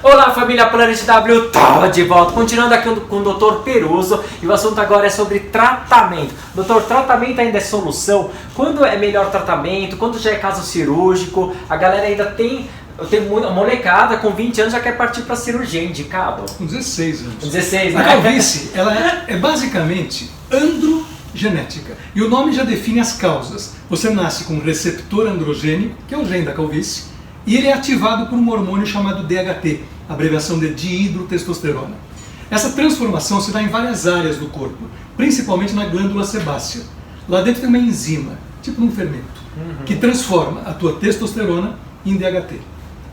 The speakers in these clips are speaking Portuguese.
Olá família Planet W, tô de volta, continuando aqui com o Dr. Peruso e o assunto agora é sobre tratamento. Doutor, tratamento ainda é solução? Quando é melhor tratamento? Quando já é caso cirúrgico? A galera ainda tem muita molecada com 20 anos já quer partir para cirurgia, indicado? Com 16 anos. 16, né? A calvície, ela é basicamente androgenética. E o nome já define as causas. Você nasce com um receptor androgênico, que é o gene da calvície, e ele é ativado por um hormônio chamado DHT, abreviação de dihidrotestosterona. Essa transformação se dá em várias áreas do corpo, principalmente na glândula sebácea. Lá dentro tem uma enzima, tipo um fermento, que transforma a tua testosterona em DHT.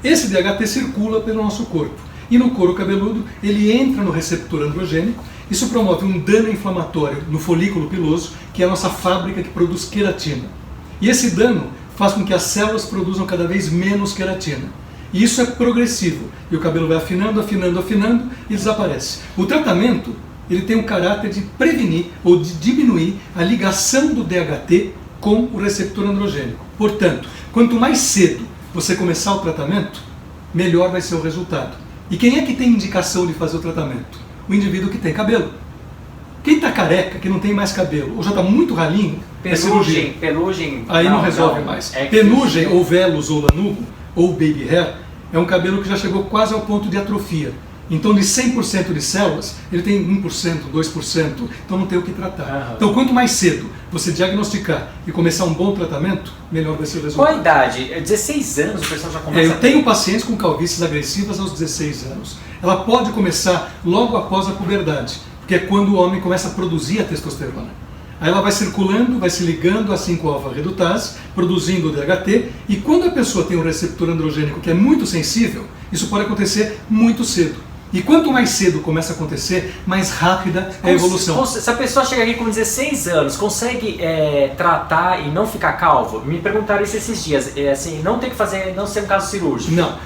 Esse DHT circula pelo nosso corpo e no couro cabeludo ele entra no receptor androgênico. Isso promove um dano inflamatório no folículo piloso, que é a nossa fábrica que produz queratina. E esse dano faz com que as células produzam cada vez menos queratina. E isso é progressivo. E o cabelo vai afinando, afinando, afinando e desaparece. O tratamento ele tem o caráter de prevenir ou de diminuir a ligação do DHT com o receptor androgênico. Portanto, quanto mais cedo você começar o tratamento, melhor vai ser o resultado. E quem é que tem indicação de fazer o tratamento? O indivíduo que tem cabelo. Quem está careca, que não tem mais cabelo, ou já está muito ralinho, penugem, aí não resolve mais. Penugem, ou velos, ou lanugo, ou baby hair, é um cabelo que já chegou quase ao ponto de atrofia. Então, de 100% de células, ele tem 1%, 2%, então não tem o que tratar. Então, quanto mais cedo você diagnosticar e começar um bom tratamento, melhor vai ser o resultado. Qual a idade? 16 anos o pessoal já começa Eu tenho pacientes com calvícies agressivas aos 16 anos. Ela pode começar logo após a puberdade, que é quando o homem começa a produzir a testosterona. Aí ela vai circulando, vai se ligando a 5-alfa-redutase, produzindo o DHT, e quando a pessoa tem um receptor androgênico que é muito sensível, isso pode acontecer muito cedo. E quanto mais cedo começa a acontecer, mais rápida é a evolução. Se a pessoa chega aqui com 16 anos, consegue tratar e não ficar calvo? Me perguntaram isso esses dias, assim, não tem que fazer, não ser um caso cirúrgico. Não,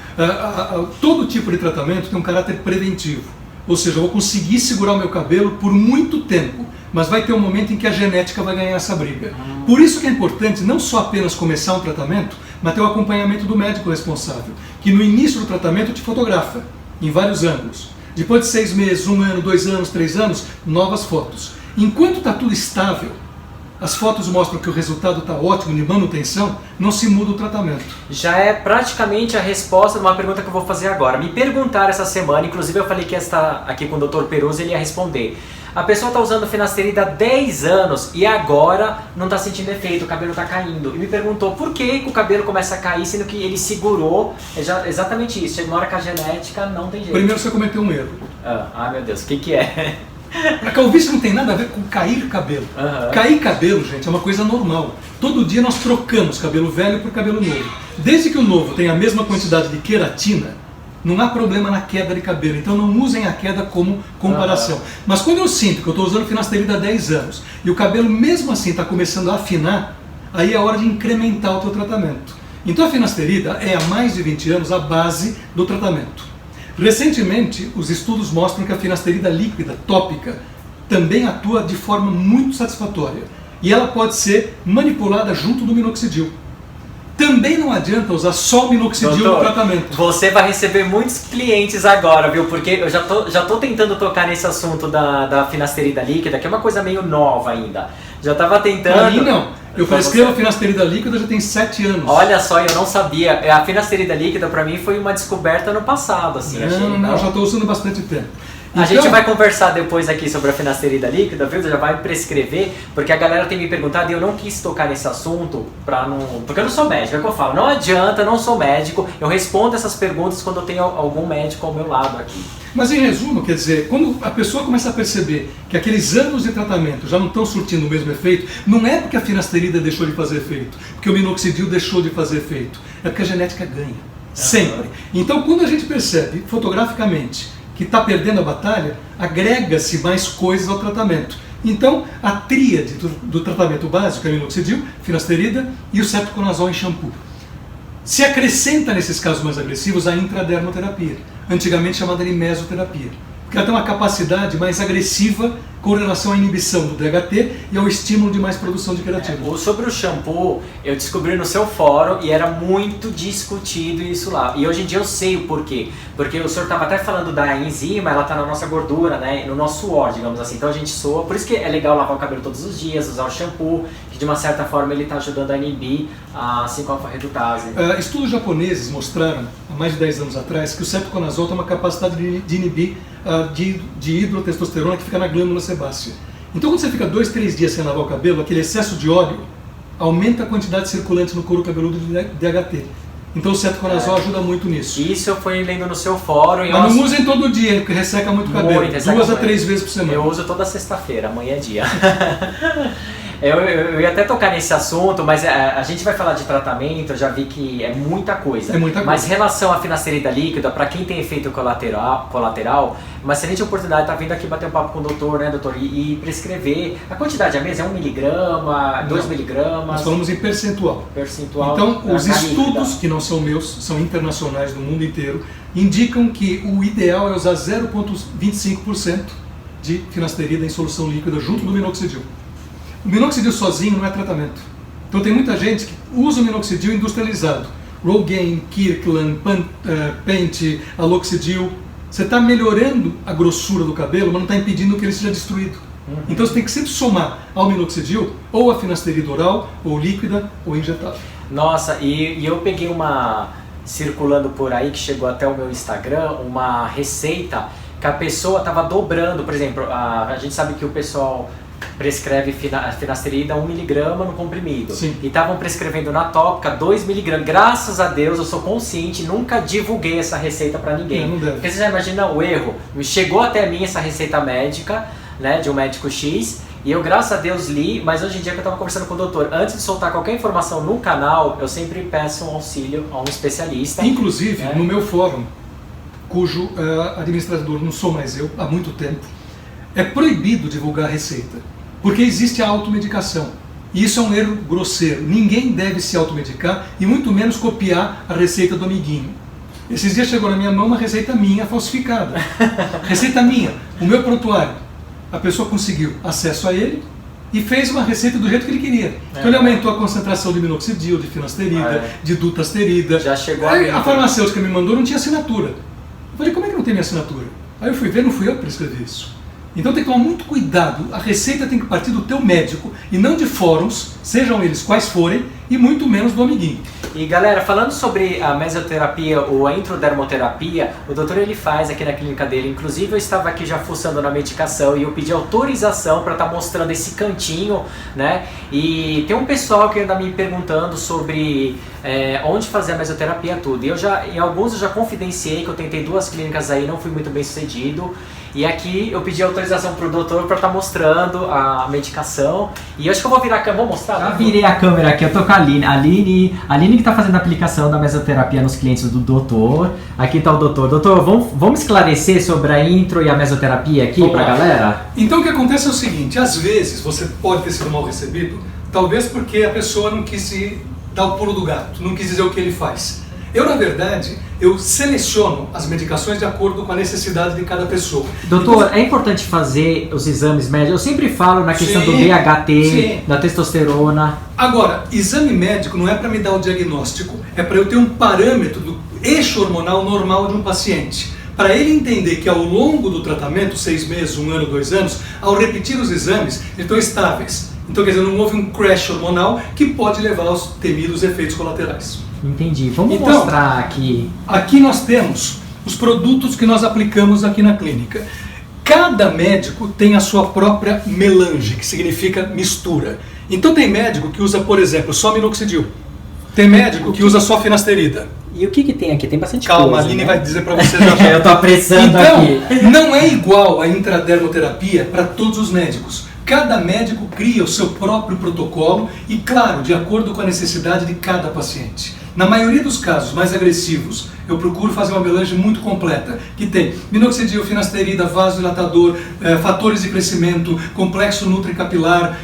todo tipo de tratamento tem um caráter preventivo. Ou seja, eu vou conseguir segurar o meu cabelo por muito tempo, mas vai ter um momento em que a genética vai ganhar essa briga. Por isso que é importante não só apenas começar um tratamento, mas ter o acompanhamento do médico responsável, que no início do tratamento te fotografa, em vários ângulos. Depois de 6 meses, 1 ano, 2 anos, 3 anos, novas fotos. Enquanto está tudo estável, as fotos mostram que o resultado está ótimo de manutenção, não se muda o tratamento. Já é praticamente a resposta de uma pergunta que eu vou fazer agora. Me perguntaram essa semana, inclusive eu falei que ia estar aqui com o Dr. Peruso, ele ia responder. A pessoa está usando finasterida há 10 anos e agora não está sentindo efeito, o cabelo está caindo. E me perguntou por que o cabelo começa a cair, sendo que ele segurou, exatamente isso, chega uma hora que a genética não tem jeito. Primeiro você cometeu um erro. Meu Deus, o que é? A calvície não tem nada a ver com cair cabelo. Cair cabelo, gente, é uma coisa normal. Todo dia nós trocamos cabelo velho por cabelo novo. Desde que o novo tem a mesma quantidade de queratina, não há problema na queda de cabelo. Então não usem a queda como comparação. Mas quando eu sinto que eu estou usando finasterida há 10 anos e o cabelo mesmo assim está começando a afinar, aí é a hora de incrementar o teu tratamento. Então a finasterida é há mais de 20 anos a base do tratamento. Recentemente, os estudos mostram que a finasterida líquida, tópica, também atua de forma muito satisfatória. E ela pode ser manipulada junto do minoxidil. Também não adianta usar só o minoxidil no tratamento. Você vai receber muitos clientes agora, viu? Porque eu já tô tentando tocar nesse assunto da finasterida líquida, que é uma coisa meio nova ainda. Já estava tentando... Para mim não. Eu prescrevo a finasterida líquida já tem 7 anos. Olha só, eu não sabia. A finasterida líquida para mim foi uma descoberta no passado, assim. Não, eu já estou usando bastante tempo. A gente vai conversar depois aqui sobre a finasterida líquida, viu? Já vai prescrever, porque a galera tem me perguntado e eu não quis tocar nesse assunto porque eu não sou médico, é o que eu falo. Não adianta, eu não sou médico, eu respondo essas perguntas quando eu tenho algum médico ao meu lado aqui. Mas em resumo, quer dizer, quando a pessoa começa a perceber que aqueles anos de tratamento já não estão surtindo o mesmo efeito, não é porque a finasterida deixou de fazer efeito, porque o minoxidil deixou de fazer efeito, é porque a genética ganha, sempre. Então quando a gente percebe fotograficamente que está perdendo a batalha, agrega-se mais coisas ao tratamento. Então, a tríade do tratamento básico é o minoxidil, finasterida e o cetoconazol em shampoo. Se acrescenta nesses casos mais agressivos a intradermoterapia, antigamente chamada de mesoterapia. Por porque ela tem uma capacidade mais agressiva com relação à inibição do DHT e ao estímulo de mais produção de queratina. Sobre o shampoo, eu descobri no seu fórum e era muito discutido isso lá. E hoje em dia eu sei o porquê. Porque o senhor estava até falando da enzima, ela está na nossa gordura, né? No nosso suor, digamos assim. Então a gente soa. Por isso que é legal lavar o cabelo todos os dias, usar o shampoo, que de uma certa forma ele está ajudando a inibir a 5-alfa-redutase. Estudos japoneses mostraram, há mais de 10 anos atrás, que o cetoconazol tem uma capacidade de inibir de hidrotestosterona que fica na glândula sebácea. Então quando você fica 2-3 dias sem lavar o cabelo, aquele excesso de óleo aumenta a quantidade circulante no couro cabeludo de DHT. Então o cetoconazol ajuda muito nisso. Isso eu fui lendo no seu fórum. Mas não usem todo dia, porque resseca muito o cabelo. 2 a 3 vezes por semana. Eu uso toda sexta-feira, amanhã é dia. Eu ia até tocar nesse assunto, mas a gente vai falar de tratamento, eu já vi que é muita coisa. É muita coisa. Mas em relação à finasterida líquida, para quem tem efeito colateral, uma excelente oportunidade de estar vindo aqui bater um papo com o doutor, né, doutor? E prescrever. A quantidade a mesa é 1 miligrama, 2 miligramas? Nós falamos em percentual. Então, os estudos, que não são meus, são internacionais do mundo inteiro, indicam que o ideal é usar 0,25% de finasterida em solução líquida junto do minoxidil. O minoxidil sozinho não é tratamento. Então tem muita gente que usa o minoxidil industrializado. Rogaine, Kirkland, Pente, Aloxidil. Você está melhorando a grossura do cabelo, mas não está impedindo que ele seja destruído. Então você tem que sempre somar ao minoxidil ou a finasterida oral, ou líquida, ou injetável. Nossa, e eu peguei circulando por aí, que chegou até o meu Instagram, uma receita que a pessoa estava dobrando. Por exemplo, a gente sabe que o pessoal prescreve finasterida 1 miligrama no comprimido. Sim. E estavam prescrevendo na tópica 2 miligramas. Graças a Deus eu sou consciente, nunca divulguei essa receita para ninguém. Não deve. Porque você já imagina o erro. Chegou até mim essa receita médica, né, de um médico X, e eu, graças a Deus, li, mas hoje em dia que eu estava conversando com o doutor, antes de soltar qualquer informação no canal, eu sempre peço um auxílio a um especialista. Inclusive, no meu fórum, cujo administrador não sou mais eu, há muito tempo, é proibido divulgar a receita, porque existe a automedicação. E isso é um erro grosseiro. Ninguém deve se automedicar e muito menos copiar a receita do amiguinho. Esses dias chegou na minha mão uma receita minha falsificada. Receita minha, o meu prontuário. A pessoa conseguiu acesso a ele e fez uma receita do jeito que ele queria. Então ele aumentou a concentração de minoxidil, de finasterida, de dutasterida. Já chegou a farmacêutica me mandou, não tinha assinatura. Eu falei, como é que não tem minha assinatura? Aí eu fui ver, não fui eu que prescrevi isso. Então tem que tomar muito cuidado, a receita tem que partir do teu médico e não de fóruns, sejam eles quais forem, e muito menos do amiguinho. E galera, falando sobre a mesoterapia ou a introdermoterapia, o doutor ele faz aqui na clínica dele. Inclusive eu estava aqui já fuçando na medicação e eu pedi autorização para estar mostrando esse cantinho, né? E tem um pessoal que anda me perguntando sobre onde fazer a mesoterapia, tudo. E em alguns eu já confidenciei que eu tentei 2 clínicas aí, não fui muito bem sucedido. E aqui eu pedi autorização para o doutor para estar mostrando a medicação. E eu acho que eu vou virar a câmera, vou mostrar? Já virei a câmera aqui, eu tô com a Aline. A Aline que está fazendo a aplicação da mesoterapia nos clientes do doutor. Aqui está o doutor. Doutor, vamos esclarecer sobre a intro e a mesoterapia aqui para a galera? Então o que acontece é o seguinte, às vezes você pode ter sido mal recebido, talvez porque a pessoa não quis dar o pulo do gato, não quis dizer o que ele faz. Eu, na verdade, eu seleciono as medicações de acordo com a necessidade de cada pessoa. Doutor, é importante fazer os exames médicos? Eu sempre falo na questão do DHT, da testosterona. Agora, exame médico não é para me dar o diagnóstico, é para eu ter um parâmetro do eixo hormonal normal de um paciente. Para ele entender que ao longo do tratamento, 6 meses, 1 ano, 2 anos, ao repetir os exames, eles estão estáveis. Então, quer dizer, não houve um crash hormonal que pode levar aos temidos efeitos colaterais. Entendi. Vamos mostrar aqui. Aqui nós temos os produtos que nós aplicamos aqui na clínica. Cada médico tem a sua própria melange, que significa mistura. Então tem médico que usa, por exemplo, só minoxidil. Tem médico que usa só finasterida. E o que tem aqui? Tem bastante coisa. Calma, a Aline vai dizer para você já. Eu tô apressando aqui. Então, não é igual a intradermoterapia para todos os médicos. Cada médico cria o seu próprio protocolo e, claro, de acordo com a necessidade de cada paciente. Na maioria dos casos mais agressivos, eu procuro fazer uma melange muito completa, que tem minoxidil, finasterida, vasodilatador, fatores de crescimento, complexo nutricapilar,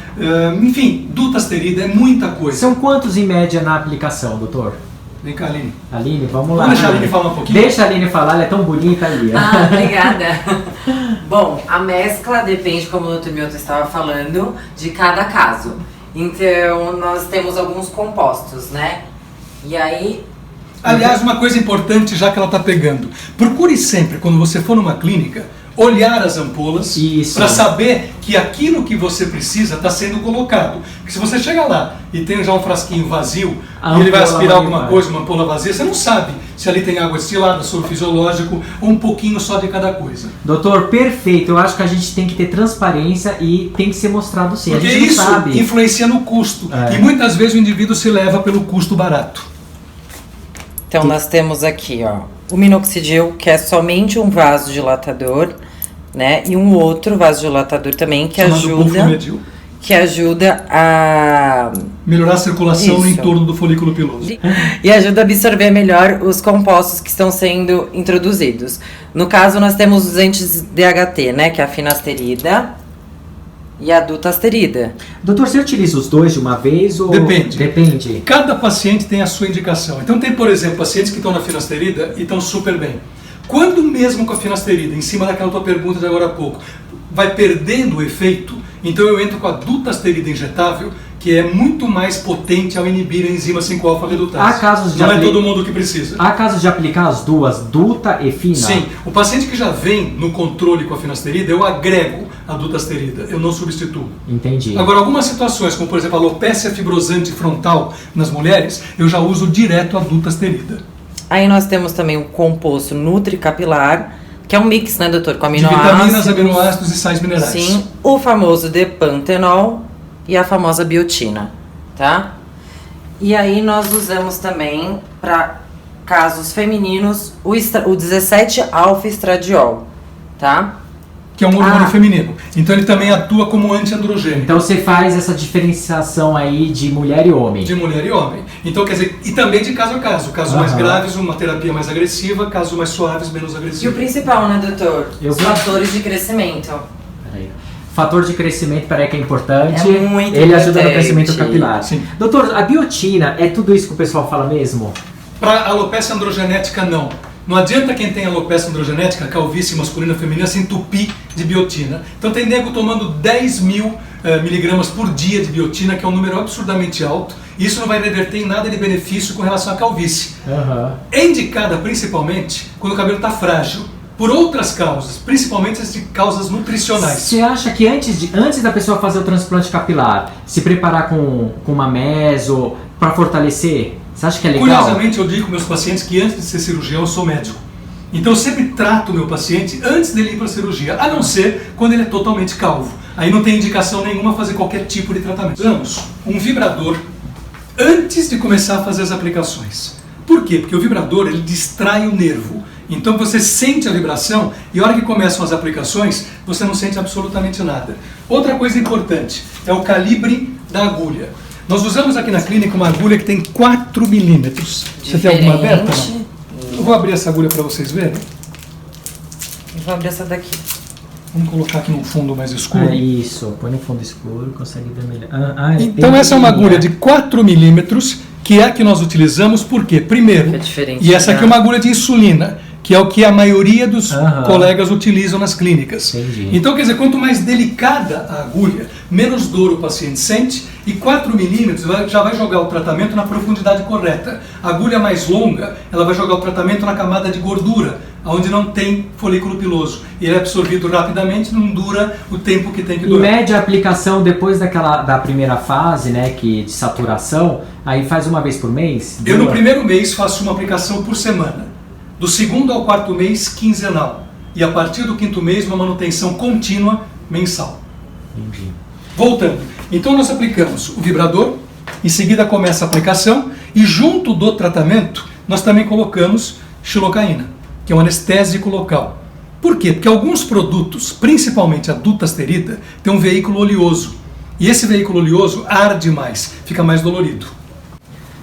enfim, dutasterida, é muita coisa. São quantos em média na aplicação, doutor? Vem cá, Aline. Aline, vamos lá. Vamos deixar a Aline falar um pouquinho? Deixa a Aline falar, ela é tão bonita ali. Obrigada. Bom, a mescla depende, como o Dr. Milton estava falando, de cada caso. Então, nós temos alguns compostos, né? E aí... Aliás, uma coisa importante, já que ela está pegando. Procure sempre, quando você for numa clínica, olhar as ampolas para saber que aquilo que você precisa está sendo colocado. Porque se você chega lá e tem já um frasquinho vazio e ele vai aspirar alguma coisa, uma ampola vazia, você não sabe se ali tem água destilada, soro fisiológico ou um pouquinho só de cada coisa. Doutor, perfeito. Eu acho que a gente tem que ter transparência e tem que ser mostrado sim. Porque a gente isso não sabe. influencia no custo. E muitas vezes o indivíduo se leva pelo custo barato. Então, nós temos aqui, ó, o minoxidil, que é somente um vasodilatador, né? E um outro vasodilatador também que ajuda a melhorar a circulação no entorno do folículo piloso. E ajuda a absorver melhor os compostos que estão sendo introduzidos. No caso, nós temos os anti-DHT, né? Que é a finasterida e a dutasterida. Doutor, você utiliza os dois de uma vez ou... Depende. Cada paciente tem a sua indicação. Então tem, por exemplo, pacientes que estão na finasterida e estão super bem. Quando mesmo com a finasterida, em cima daquela tua pergunta de agora há pouco, vai perdendo o efeito, então eu entro com a dutasterida injetável, que é muito mais potente ao inibir a enzima 5-alfa-redutase. Há casos de Não é todo mundo que precisa. Há casos de aplicar as duas, duta e fina? Sim. O paciente que já vem no controle com a finasterida, eu agrego a dutasterida, eu não substituo. Entendi. Agora, algumas situações, como por exemplo a alopécia fibrosante frontal nas mulheres, eu já uso direto a dutasterida. Aí nós temos também o composto nutricapilar, que é um mix, né, doutor, com aminoácidos. De vitaminas, aminoácidos e sais minerais. Sim, o famoso depantenol e a famosa biotina, tá? E aí nós usamos também, para casos femininos, o 17-alfa-estradiol, tá? Que é um hormônio feminino. Então ele também atua como antiandrogênico. Então você faz essa diferenciação aí de mulher e homem. De mulher e homem. Então quer dizer, e também de caso a caso. Casos mais graves, uma terapia mais agressiva, casos mais suaves, menos agressivos. E o principal, né, doutor? Os fatores de crescimento. Peraí. Fator de crescimento, peraí, que é importante. É muito Ele ajuda no crescimento capilar. Sim. Doutor, a biotina, é tudo isso que o pessoal fala mesmo? Para alopecia androgenética, não. Não adianta quem tem alopecia androgenética, calvície masculina e feminina, se entupir de biotina. Então tem nego tomando 10.000 miligramas por dia de biotina, que é um número absurdamente alto. E isso não vai reverter em nada de benefício com relação à calvície. É indicada principalmente quando o cabelo está frágil, por outras causas, principalmente as de causas nutricionais. Você acha que antes da pessoa fazer o transplante capilar, se preparar com uma meso para fortalecer? Você acha que é legal? Curiosamente, eu digo com meus pacientes que antes de ser cirurgião eu sou médico. Então eu sempre trato o meu paciente antes dele ir para a cirurgia, a não ser quando ele é totalmente calvo. Aí não tem indicação nenhuma fazer qualquer tipo de tratamento. Usamos um vibrador antes de começar a fazer as aplicações. Por quê? Porque o vibrador ele distrai o nervo. Então você sente a vibração e a hora que começam as aplicações, você não sente absolutamente nada. Outra coisa importante é o calibre da agulha. Nós usamos aqui na clínica uma agulha que tem 4 milímetros. Você tem alguma aberta? Não? Eu vou abrir essa agulha para vocês verem. Eu vou abrir essa daqui. Vamos colocar aqui num fundo mais escuro. Isso, põe no fundo escuro, consegue ver melhor. Então essa é uma agulha de 4 milímetros, que é a que nós utilizamos, por quê? Primeiro, e essa aqui é uma agulha de insulina, que é o que a maioria dos colegas utilizam nas clínicas. Entendi. Então, quer dizer, quanto mais delicada a agulha, menos dor o paciente sente, e 4 milímetros já vai jogar o tratamento na profundidade correta. A agulha mais longa, ela vai jogar o tratamento na camada de gordura, onde não tem folículo piloso. Ele é absorvido rapidamente, não dura o tempo que tem que durar. Em média, a aplicação depois da primeira fase, né, de saturação, aí faz uma vez por mês? Eu no primeiro mês faço uma aplicação por semana. Do segundo ao quarto mês, quinzenal. E a partir do quinto mês, uma manutenção contínua mensal. Entendi. Voltando. Então nós aplicamos o vibrador, em seguida começa a aplicação, e junto do tratamento, nós também colocamos xilocaína, que é um anestésico local. Por quê? Porque alguns produtos, principalmente a dutasterida, tem um veículo oleoso. E esse veículo oleoso arde mais, fica mais dolorido.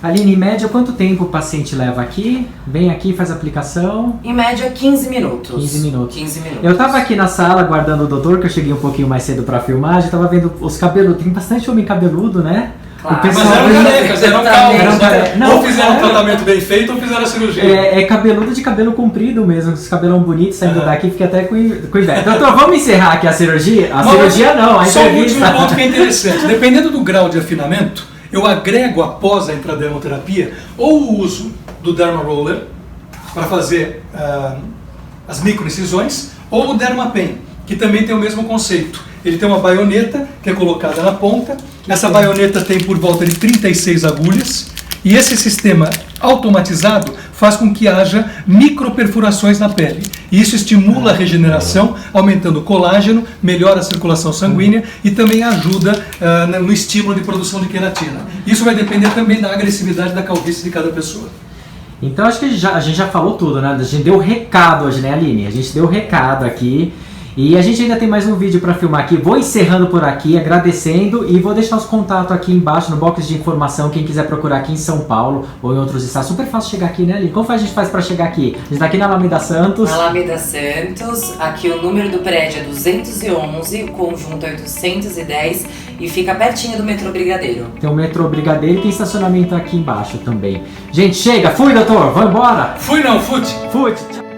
Aline, em média, quanto tempo o paciente leva aqui? Vem aqui, faz a aplicação? Em média, 15 minutos. 15 minutos. 15 minutos. Eu tava aqui na sala guardando o doutor, que eu cheguei um pouquinho mais cedo pra filmar, já tava vendo os cabeludos. Tem bastante homem cabeludo, né? Claro. O pessoal Mas eram brinca- carecas, eram Exatamente. calvos, né? Não, Ou fizeram o é. tratamento bem feito ou fizeram a cirurgia. É cabeludo de cabelo comprido mesmo, esse cabelão bonito saindo daqui, fica até com inveja. Doutor, vamos encerrar aqui a cirurgia? A cirurgia não, a Só um último entrevista. ponto que é interessante. Dependendo do grau de afinamento, eu agrego após a intradermoterapia ou o uso do Derma Roller para fazer as microincisões, ou o Dermapen, que também tem o mesmo conceito. Ele tem uma baioneta que é colocada na ponta. Essa baioneta tem por volta de 36 agulhas. E esse sistema automatizado faz com que haja microperfurações na pele. E isso estimula a regeneração, aumentando o colágeno, melhora a circulação sanguínea e também ajuda no estímulo de produção de queratina. Isso vai depender também da agressividade da calvície de cada pessoa. Então acho que a gente já falou tudo, né? A gente deu o recado hoje, né, Aline? A gente deu o recado aqui. E a gente ainda tem mais um vídeo para filmar aqui. Vou encerrando por aqui, agradecendo, e vou deixar os contatos aqui embaixo no box de informação. Quem quiser procurar aqui em São Paulo ou em outros estados. Super fácil chegar aqui, né, Aline? Como a gente faz para chegar aqui? A gente tá aqui na Alameda Santos. Alameda Santos, aqui o número do prédio é 211, o conjunto é 810 e fica pertinho do metrô Brigadeiro. Tem o metrô Brigadeiro e tem estacionamento aqui embaixo também. Gente, chega! Fui, doutor! Vamos embora! Fui não, fute! Fui! Tchau.